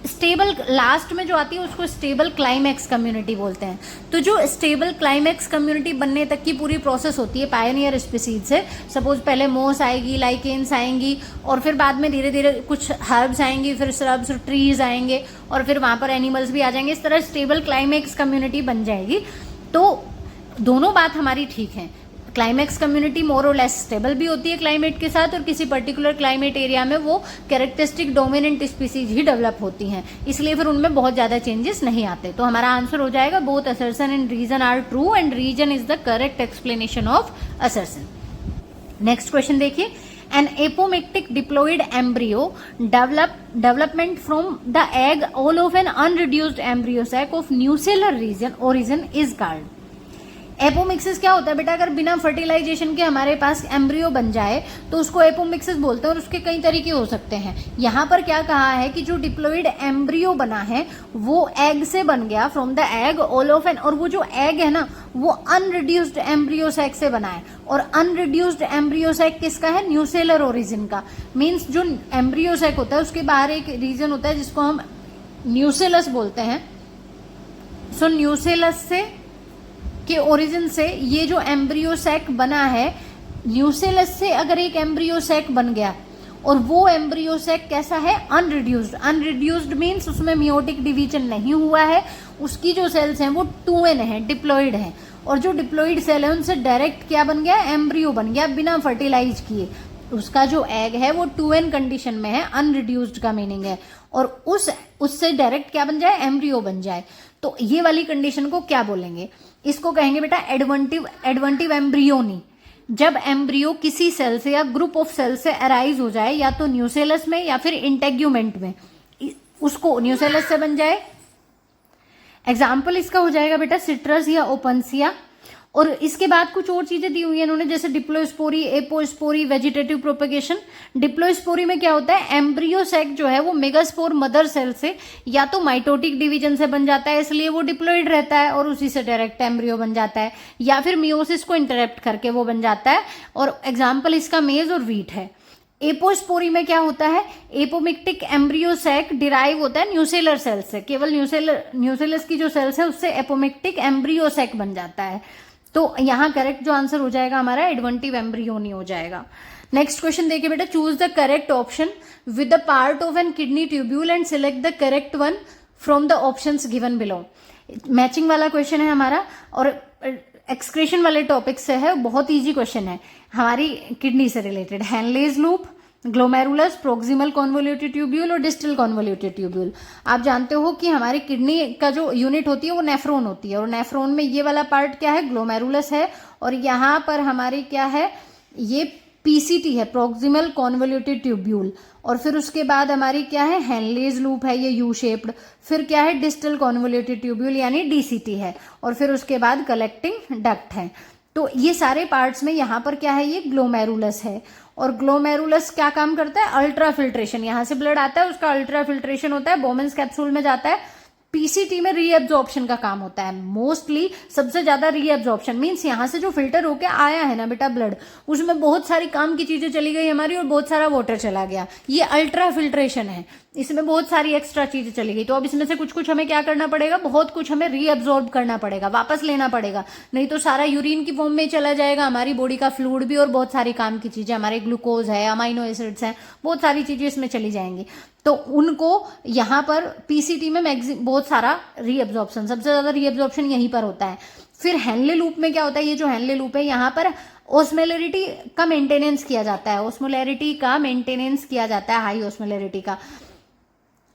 स्टेबल लास्ट में जो आती है उसको स्टेबल क्लाइमैक्स कम्युनिटी बोलते हैं। तो जो स्टेबल क्लाइमैक्स कम्युनिटी बनने तक की पूरी प्रोसेस होती है पायनियर स्पीसीज से, सपोज पहले मोस आएगी, लाइकेन्स आएंगी, और फिर बाद में धीरे धीरे कुछ हर्ब्स आएंगी, फिर श्रब्स, ट्रीज आएंगे, और फिर वहां पर एनिमल्स भी आ जाएंगे। इस तरह स्टेबल क्लाइमैक्स कम्युनिटी बन जाएगी। तो दोनों बात हमारी ठीक है, climax community more or less stable भी होती है क्लाइमेट के साथ, और किसी पर्टिकुलर क्लाइमेट एरिया में वो कैरेक्टरिस्टिक डोमिनेंट स्पीसीज ही डेवलप होती हैं, इसलिए फिर उनमें बहुत ज्यादा चेंजेस नहीं आते। तो हमारा आंसर हो जाएगा both assertion and reason are true and reason is the correct explanation of assertion. Next question देखिए, an apomictic diploid embryo development from the egg all of an unreduced embryo sac of nucellar origin is called। Apomixis क्या होता है बेटा, अगर बिना fertilisation के हमारे पास embryo बन जाए तो उसको एपोमिक्सिस बोलते हैं, और उसके कई तरीके हो सकते हैं। यहाँ पर क्या कहा है कि जो डिप्लॉइड एम्ब्रियो बना है वो एग से बन गया, from the egg all of an, और वो जो एग है ना वो अनरिड्यूस्ड एम्ब्रियो सैक से बना है। और अनरिड्यूस्ड एम्ब्रियो सैक किसका है? न्यूसेलर ओरिजिन का। मीन्स जो एम्ब्रियो सैक होता है उसके बाहर एक रीजन होता है जिसको हम न्यूसेलस बोलते हैं। सो न्यूसेलस से के ओरिजिन से ये जो एम्ब्रियो सैक बना है, न्यूसेलस से अगर एक एम्ब्रियो सैक बन गया और वो एम्ब्रियो सैक कैसा है? अनरिड्यूस्ड। अनरिड्यूस्ड मीन्स उसमें मियोटिक डिवीजन नहीं हुआ है, उसकी जो सेल्स हैं वो 2n है, डिप्लॉइड है, और जो डिप्लॉइड सेल है उनसे डायरेक्ट क्या बन गया? एम्ब्रियो बन गया बिना फर्टिलाइज किए। उसका जो एग है वो 2n कंडीशन में है, अनरिड्यूस्ड का मीनिंग है, और उससे डायरेक्ट क्या बन जाए? एम्ब्रियो बन जाए। तो ये वाली कंडीशन को क्या बोलेंगे? इसको कहेंगे बेटा एडवेंटिव एम्ब्रियोनी। जब एम्ब्रियो किसी सेल से या ग्रुप ऑफ सेल से अराइज हो जाए, या तो न्यूसेलस में या फिर इंटेग्यूमेंट में, उसको न्यूसेलस से बन जाए। एग्जाम्पल इसका हो जाएगा बेटा सिट्रस या ओपनसिया। और इसके बाद कुछ और चीजें दी हुई है इन्होंने, जैसे डिप्लोस्पोरी, एपोस्पोरी, वेजिटेटिव प्रोपेगेशन। डिप्लोस्पोरी में क्या होता है? एम्ब्रियो सैक जो है वो मेगास्पोर मदर सेल से या तो माइटोटिक डिवीजन से बन जाता है, इसलिए वो डिप्लॉइड रहता है और उसी से डायरेक्ट एम्ब्रियो बन जाता है, या फिर मियोसिस को इंटरप्ट करके वो बन जाता है। और एग्जाम्पल इसका मेज और व्हीट है। एपोस्पोरी में क्या होता है? एपोमिक्टिक एम्ब्रियो सैक डिराइव होता है न्यूसेलर सेल से, केवल न्यूसेलस की जो सेल्स है उससे एपोमिक्टिक एम्ब्रियो सैक बन जाता है। तो यहाँ करेक्ट जो आंसर हो जाएगा हमारा एडवेंटिव एम्ब्रियोनी हो जाएगा। नेक्स्ट क्वेश्चन देखिए बेटा, choose the correct option with the part of an kidney tubule and select the correct one from the options given below. Matching वाला क्वेश्चन है हमारा और एक्सक्रीशन वाले टॉपिक से है, बहुत इजी क्वेश्चन है, हमारी किडनी से related. Henle's loop, glomerulus, proximal convoluted tubule और डिस्टल कॉन्वोल्यूटेड ट्यूब्यूल। आप जानते हो कि हमारी किडनी का जो यूनिट होती है वो नेफ्रॉन होती है, और नेफ्रॉन में ये वाला पार्ट क्या है? ग्लोमेरुलस है, और यहाँ पर हमारी क्या है? ये पीसीटी है, प्रोक्सिमल कॉन्वोल्यूटेड ट्यूब्यूल। और फिर उसके बाद हमारी क्या है? हेनलेज लूप है, ये यू शेप्ड। फिर क्या है? डिस्टल कॉन्वोल्यूटेड ट्यूब्यूल यानी डीसीटी है, और फिर उसके बाद कलेक्टिंग डक्ट है। तो ये सारे पार्ट्स में यहाँ पर क्या है? ये ग्लोमेरुलस है, और ग्लोमेरुलस क्या काम करता है? Ultra filtration. यहाँ से ब्लड आता है, उसका अल्ट्रा फिल्ट्रेशन होता है, बोमेन्स कैप्सूल में जाता है। पीसीटी में रीएब्जॉर्प्शन का काम होता है, मोस्टली सबसे ज्यादा रीएब्जॉर्प्शन। मीन्स यहाँ से जो फिल्टर होके आया है ना बेटा ब्लड, उसमें बहुत सारी काम की चीजें चली गई हमारी और बहुत सारा वाटर चला गया, ये अल्ट्रा फिल्ट्रेशन है, इसमें बहुत सारी एक्स्ट्रा चीजें चली गई। तो अब इसमें से कुछ कुछ हमें क्या करना पड़ेगा? बहुत कुछ हमें रीअब्जॉर्ब करना पड़ेगा, वापस लेना पड़ेगा, नहीं तो सारा यूरिन की फॉर्म में चला जाएगा, हमारी बॉडी का फ्लूइड भी, और बहुत सारी काम की चीजें, हमारे ग्लूकोज है, अमाइनो एसिड्स हैं, बहुत सारी चीजें इसमें चली जाएंगी। तो उनको यहाँ पर पीसीटी में बहुत सारा रीअब्जॉर्प्शन, सबसे ज्यादा रीअब्जॉर्प्शन यहीं पर होता है। फिर हेनले लूप में क्या होता है? ये जो हेनले लूप है यहाँ पर ऑस्मोलैरिटी का मेंटेनेंस किया जाता है, ऑस्मोलैरिटी का मेंटेनेंस किया जाता है, हाई ऑस्मोलैरिटी का।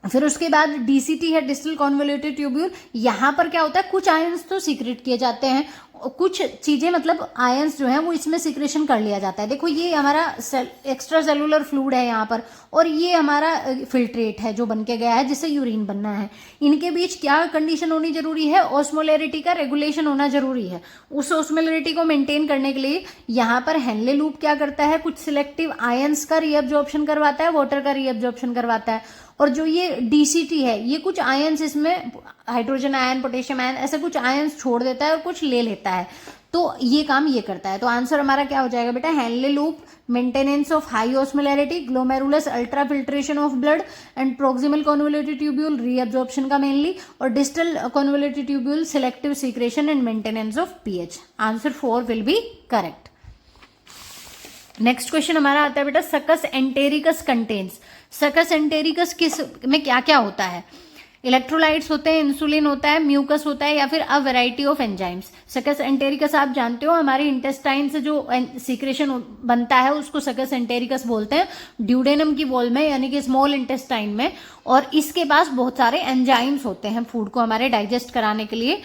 फिर उसके बाद डीसीटी है, डिस्टल कॉन्वोल्यूटेड ट्यूब्यूल। यहाँ पर क्या होता है, कुछ आयंस तो सीक्रेट किए जाते हैं, कुछ चीजें मतलब आयंस जो है वो इसमें सीक्रेशन कर लिया जाता है। देखो ये हमारा एक्स्ट्रा सेलुलर फ्लूइड है यहाँ पर, और ये हमारा फिल्ट्रेट है जो बन के गया है जिससे यूरिन बनना है। इनके बीच क्या कंडीशन होनी जरूरी है, ऑस्मोलैरिटी का रेगुलेशन होना जरूरी है। उस ऑस्मोलैरिटी को मेंटेन करने के लिए यहाँ पर हेनले लूप क्या करता है, कुछ सिलेक्टिव आयंस का रीअब्जॉर्प्शन करवाता है, वाटर का रीअब्जॉर्प्शन करवाता है। और जो ये डीसीटी है ये कुछ आयंस इसमें हाइड्रोजन आयन, पोटेशियम आयन, ऐसे कुछ आयंस छोड़ देता है और कुछ ले लेता है, तो ये काम ये करता है। तो आंसर हमारा क्या हो जाएगा बेटा, Henle loop, maintenance of high osmolarity, glomerulus ultra filtration of blood and proximal convoluted tubule reabsorption का मेनली, और distal convoluted tubule selective secretion and maintenance of pH. Answer 4 will be correct. Next question हमारा आता है बेटा, सकस entericus contains. सकस entericus किस में क्या क्या होता है, इलेक्ट्रोलाइट्स होते हैं, इंसुलिन होता है, म्यूकस होता है, या फिर अ वैरायटी ऑफ एंजाइम्स। सकस एंटेरिकस आप जानते हो हमारे इंटेस्टाइन से जो सीक्रेशन बनता है उसको सकस एंटेरिकस बोलते हैं, ड्यूडेनम की वॉल में यानी कि स्मॉल इंटेस्टाइन में, और इसके पास बहुत सारे एंजाइम्स होते हैं फूड को हमारे डाइजेस्ट कराने के लिए,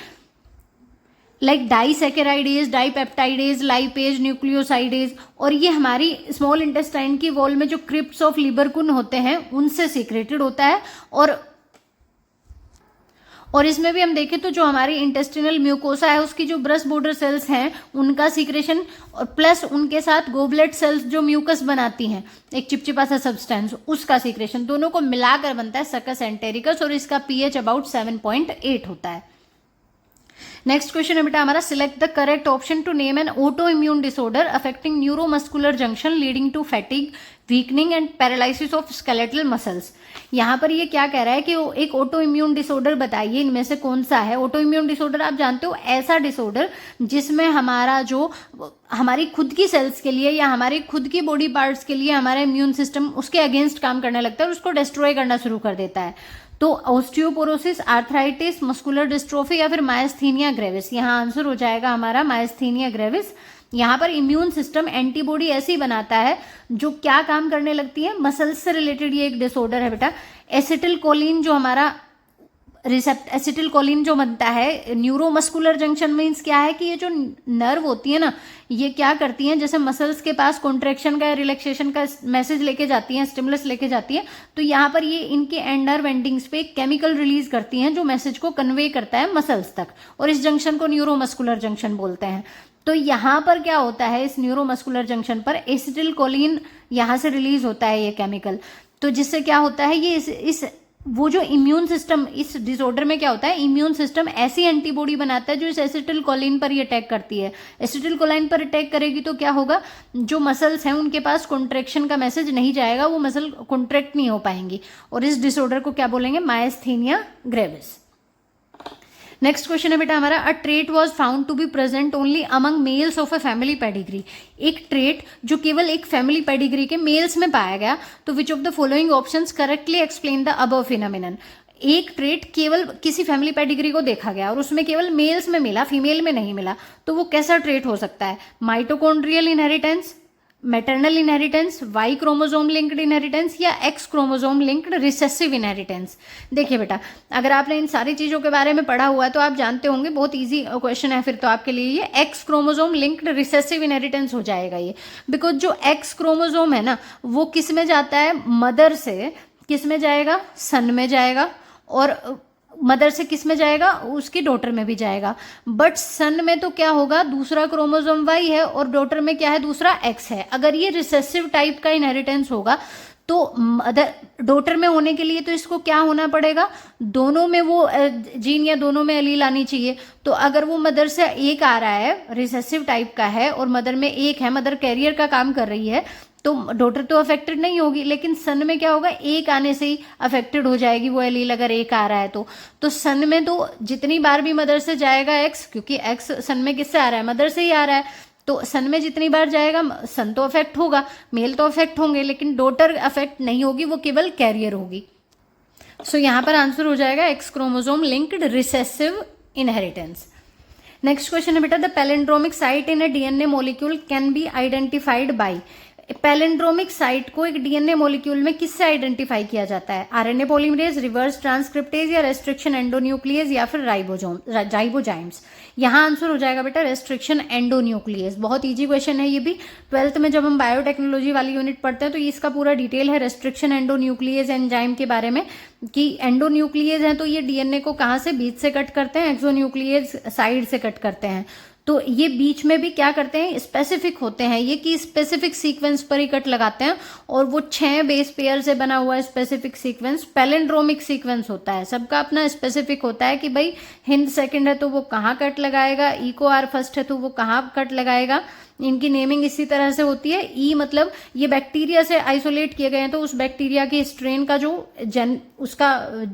लाइक डाइसैकेराइडेज, डाइपेप्टाइडेज, लाइपेज, न्यूक्लियोसाइडेज। और ये हमारी स्मॉल इंटेस्टाइन की वॉल में जो क्रिप्स ऑफ लिबरकुन होते हैं उनसे सीक्रेटेड होता है। और इसमें भी हम देखें तो जो हमारी इंटेस्टिनल म्यूकोसा है उसकी जो ब्रश बॉर्डर सेल्स हैं उनका सीक्रेशन, और प्लस उनके साथ गोबलेट सेल्स जो म्यूकस बनाती हैं, एक चिपचिपा सा सब्सटेंस, उसका सीक्रेशन, दोनों को मिलाकर बनता है सकस एंटेरिकस, और इसका पीएच अबाउट 7.8 होता है। नेक्स्ट क्वेश्चन है बेटा हमारा, select the correct option to name an autoimmune disorder affecting neuromuscular junction leading to fatigue, weakening and paralysis of skeletal muscles. यहाँ पर ये क्या कह रहा है कि एक ऑटो इम्यून डिसऑर्डर बताइए इनमें से कौन सा है। ऑटो इम्यून डिसऑर्डर आप जानते हो ऐसा डिसऑर्डर जिसमें हमारा जो हमारी खुद की सेल्स के लिए या हमारी खुद की बॉडी पार्ट्स के लिए हमारा इम्यून सिस्टम उसके अगेंस्ट काम करने लगता है और उसको डिस्ट्रॉय करना शुरू कर देता है। तो ऑस्टियोपोरोसिस, आर्थराइटिस, मस्कुलर डिस्ट्रोफी या फिर मायस्थीनिया ग्रेविस। यहाँ आंसर हो जाएगा हमारा मायस्थीनिया ग्रेविस। यहाँ पर इम्यून सिस्टम एंटीबॉडी ऐसी बनाता है जो क्या काम करने लगती है, मसल्स से रिलेटेड ये एक डिसऑर्डर है बेटा। एसिटिलकोलिन जो हमारा एसिटिलकोलिन जो बनता है न्यूरोमस्कुलर जंक्शन मीन्स क्या है कि ये जो नर्व होती है ना ये क्या करती हैं, जैसे मसल्स के पास कॉन्ट्रैक्शन का या रिलैक्सेशन का मैसेज लेके जाती हैं, स्टिमुलस लेके जाती है, तो यहाँ पर ये इनके एंड नर्व एंडिंग्स पे केमिकल रिलीज करती हैं जो मैसेज को कन्वे करता है मसल्स तक, और इस जंक्शन को न्यूरोमस्कुलर जंक्शन बोलते हैं। तो यहाँ पर क्या होता है, इस न्यूरोमस्कुलर जंक्शन पर एसिटिलकोलिन यहाँ से रिलीज होता है ये केमिकल, तो जिससे क्या होता है ये इस वो जो इम्यून सिस्टम इस डिसऑर्डर में क्या होता है, इम्यून सिस्टम ऐसी एंटीबॉडी बनाता है जो इस एसिटिलकोलिन पर ये अटैक करती है। एसिटिलकोलिन पर अटैक करेगी तो क्या होगा, जो मसल्स हैं उनके पास कॉन्ट्रैक्शन का मैसेज नहीं जाएगा, वो मसल कॉन्ट्रैक्ट नहीं हो पाएंगी, और इस डिसऑर्डर को क्या बोलेंगे, मायस्थीनिया ग्रेविस। नेक्स्ट क्वेश्चन है बेटा हमारा, a trait was found to be present only among males of a family pedigree. एक ट्रेट जो केवल एक फैमिली पेडिग्री के मेल्स में पाया गया, तो विच of the following options correctly explain the above phenomenon. एक ट्रेट केवल किसी फैमिली पेडिग्री को देखा गया और उसमें केवल मेल्स में मिला, फीमेल में नहीं मिला, तो वो कैसा ट्रेट हो सकता है, mitochondrial inheritance, maternal inheritance, Y chromosome linked inheritance, या X chromosome linked recessive inheritance. देखिए बेटा अगर आपने इन सारी चीज़ों के बारे में पढ़ा हुआ है तो आप जानते होंगे, बहुत इजी क्वेश्चन है फिर तो आपके लिए ये, x chromosome linked recessive inheritance हो जाएगा ये, बिकॉज जो एक्स क्रोमोजोम है ना वो किस में जाता है, मदर से किस में जाएगा, सन में जाएगा, और मदर से किस में जाएगा, उसकी डॉटर में भी जाएगा। बट सन में तो क्या होगा, दूसरा क्रोमोसोम वाई है और डॉटर में क्या है, दूसरा एक्स है। अगर ये रिसेसिव टाइप का इनहेरिटेंस होगा तो मदर डॉटर में होने के लिए तो इसको क्या होना पड़ेगा, दोनों में वो जीन या दोनों में एलील आनी चाहिए। तो अगर वो मदर से एक आ रहा है, रिसेसिव टाइप का है, और मदर में एक है, मदर कैरियर का काम कर रही है, तो डॉटर तो अफेक्टेड नहीं होगी, लेकिन सन में क्या होगा, एक आने से ही अफेक्टेड हो जाएगी वो एलील, अगर एक आ रहा है तो सन में तो जितनी बार भी मदर से जाएगा एक्स, क्योंकि एक्स सन में किससे आ रहा है, मदर से ही आ रहा है, तो सन में जितनी बार जाएगा सन तो अफेक्ट होगा, मेल तो अफेक्ट होंगे, लेकिन डॉटर अफेक्ट नहीं होगी, वो केवल कैरियर होगी। सो यहाँ पर आंसर हो जाएगा x chromosome linked recessive inheritance. Next question है बेटा, the palindromic site in a DNA molecule can be identified by. Palindromic site को एक डीएनए मॉलिक्यूल में किससे आइडेंटिफाई किया जाता है? आरएनए पॉलीमरेज, रिवर्स ट्रांसक्रिप्टेज या रेस्ट्रिक्शन एंडोन्यूक्लियस या फिर राइबोजाइम्स। यहाँ आंसर हो जाएगा बेटा रेस्ट्रिक्शन एंडोन्यूक्लियस। बहुत इजी क्वेश्चन है ये भी, 12th में जब हम बायोटेक्नोलॉजी वाली यूनिट पढ़ते हैं तो इसका पूरा डिटेल है रेस्ट्रिक्शन एंडोन्यूक्लियस एंजाइम के बारे में, कि एंडोन्यूक्लियस है तो ये डीएनए को कहाँ से, बीच से कट करते हैं, एक्सोन्यूक्लियस साइड से कट करते हैं। तो ये बीच में भी क्या करते हैं, स्पेसिफिक होते हैं ये, कि स्पेसिफिक सीक्वेंस पर ही कट लगाते हैं, और वो 6 बेस पेयर से बना हुआ स्पेसिफिक सीक्वेंस पैलिंड्रोमिक सीक्वेंस होता है। सबका अपना स्पेसिफिक होता है कि भाई हिंद सेकंड है तो वो कहाँ कट लगाएगा, ई को आर फर्स्ट है तो वो कहाँ कट लगाएगा। इनकी नेमिंग इसी तरह से होती है। ई मतलब ये बैक्टीरिया से आइसोलेट किए गए हैं तो उस बैक्टीरिया के स्ट्रेन का जो उसका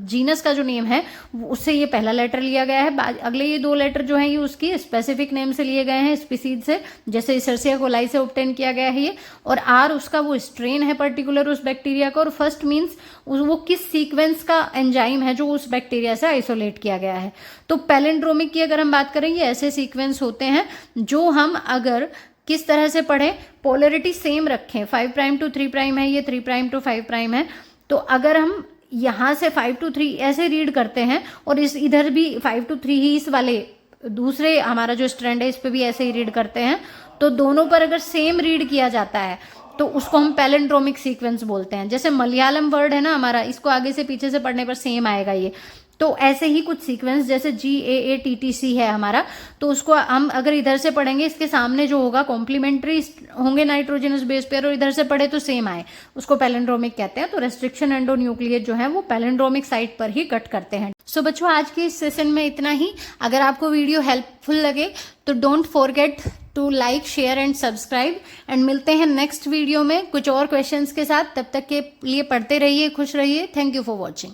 जीनस का जो नेम है उससे ये पहला लेटर लिया गया है। अगले ये 2 लेटर जो है ये उसकी स्पेसिफिक नेम से लिए गए हैं, स्पीसीज से, जैसे Escherichia coli से ऑब्टेन किया गया है ये। और आर उसका वो स्ट्रेन है पर्टिकुलर उस बैक्टीरिया का, और फर्स्ट मीन्स वो किस सीक्वेंस का एंजाइम है जो उस बैक्टीरिया से आइसोलेट किया गया है। तो पैलिंड्रोमिक की अगर हम बात करें, ये ऐसे सीक्वेंस होते हैं जो हम अगर किस तरह से पढ़ें, पोलरिटी सेम रखें, 5 प्राइम टू 3 प्राइम है, ये 3 प्राइम टू 5 प्राइम है, तो अगर हम यहाँ से 5 to 3 ऐसे रीड करते हैं और इस इधर भी 5 to 3 ही इस वाले दूसरे हमारा जो स्ट्रैंड है इस पे भी ऐसे ही रीड करते हैं, तो दोनों पर अगर सेम रीड किया जाता है तो उसको हम पैलिंड्रोमिक सीक्वेंस बोलते हैं। जैसे मलयालम वर्ड है ना हमारा, इसको आगे से पीछे से पढ़ने पर सेम आएगा ये, तो ऐसे ही कुछ सीक्वेंस जैसे GAATTC है हमारा, तो उसको हम अगर इधर से पढ़ेंगे इसके सामने जो होगा कॉम्प्लीमेंट्री होंगे नाइट्रोजनस बेस पेयर, और इधर से पढ़े तो सेम आए, उसको पैलिंड्रोमिक कहते हैं। तो रेस्ट्रिक्शन एंडोन्यूक्लियस जो है वो पैलिंड्रोमिक साइट पर ही कट करते हैं। सो बच्चों आज के इस सेशन में इतना ही। अगर आपको वीडियो हेल्पफुल लगे तो don't forget to like, share and subscribe, and मिलते हैं नेक्स्ट वीडियो में कुछ और क्वेश्चंस के साथ। तब तक के लिए पढ़ते रहिए, खुश रहिए। Thank you for watching.